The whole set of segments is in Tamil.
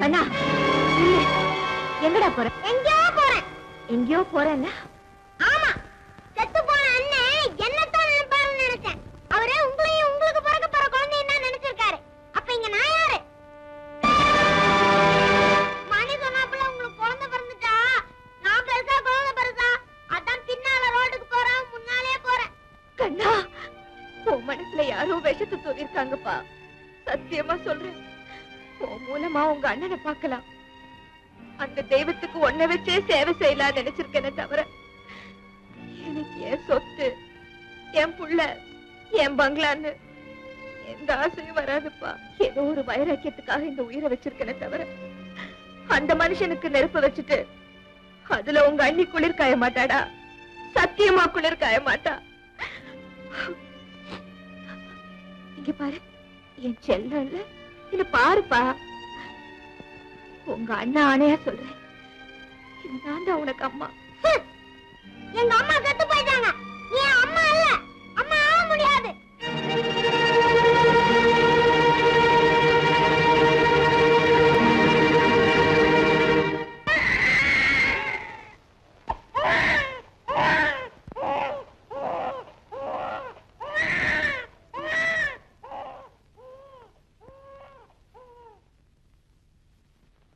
அண்ணா எங்கடா போற? எங்கயோ போறேன். எங்கயோ போறேன்னா? ஆமா, செத்து போன அண்ணன் என்னத்தான் நினைப்பாருன்னு நினைச்சேன். அவரே உங்களையும் உங்களுக்கு பிறக்க போற குழந்தையும் தான் நினைச்சிருக்காரு. அப்ப இங்க நான் யாரு? மணி சொன்னாப்புல உங்களுக்கு குழந்தை பிறந்துட்டா நான் பெருசா குழந்தை பெருசா, அதான் பின்னால ரோட்டுக்கு போறேன், முன்னாலே போறேன். கண்ணா, உன் மனசுல யாரோ விஷத்தை தூவிருக்காங்கப்பா. சத்தியமா சொல்றேன், உன் மூலமா உங்க அண்ணனை பார்க்கலாம். அந்த தெய்வத்துக்கு ஒன்ன வச்சே சேவை செய்யலாம் நினைச்சிருக்கேனே தவிர எனக்கு என் சொத்து, என் புள்ள, என் பங்களான்னு எந்த ஆசையும் வராதுப்பா. ஏதோ ஒரு வைராக்கியத்துக்காக இந்த உயிரை வச்சிருக்கேனே தவிர அந்த மனுஷனுக்கு நெருப்பு வச்சுட்டு அதுல உங்க அண்ணி குளிர் காய மாட்டாடா. சத்தியமா குளிர் காய மாட்டா. இங்க பாரு, என் செல்லம் இல்ல, இது பாருப்பா. உங்க அண்ணா ஆணையா சொல்றேன், நான் தான் உனக்கு அம்மா. எங்க அம்மா செத்து போயிட்டாங்க. நீ அம்மா இல்ல, அம்மா ஆக முடியாது.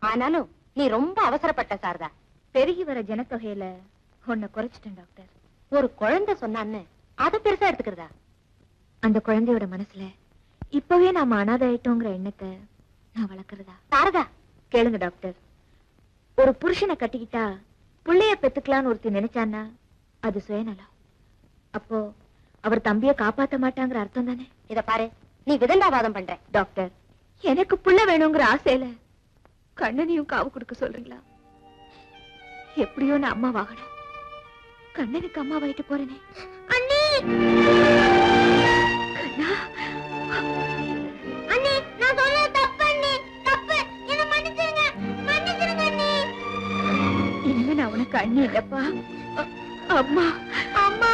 ஆனாலும் நீ ரொம்ப அவசரப்பட்ட சாரதா. பெருகி வர ஜனத்தொகையில உன்னை குறைச்சிட்டேன் டாக்டர். ஒரு குழந்தை சொன்னான்னு அதை பெருசா எடுத்துக்கிறதா? அந்த குழந்தையோட மனசுல இப்பவே நாம அனாதை ஆயிட்டோங்கிற எண்ணத்தை நான் வளர்க்கறதா? சாரதா, கேளுங்க டாக்டர், ஒரு புருஷனை கட்டிக்கிட்டா புள்ளைய பெத்துக்கலான்னு ஒருத்தி நினைச்சான்னா அது சுயநலம். அப்போ அவர் தம்பிய காப்பாத்த மாட்டாங்கிற அர்த்தம் தானே? இத பாரு, நீ விதண்டாவாதம் பண்ற. டாக்டர், எனக்கு புள்ள வேணுங்கிற ஆசையில கண்ணனையும் காவு கொடுக்க சொல்றீங்களா? எப்படியோ நான் அம்மா வாகனம், கண்ணனுக்கு அம்மா வாயிட்டு போறேனே. அண்ணி, கண்ணா, அண்ணி, நான் சொன்னது தப்பு அண்ணி, தப்பு. என்ன மன்னிச்சிருங்க, மன்னிச்சிருங்க அண்ணி. இனிமே நான் உனக்கு அண்ணி இல்லப்பா, அம்மா. அம்மா,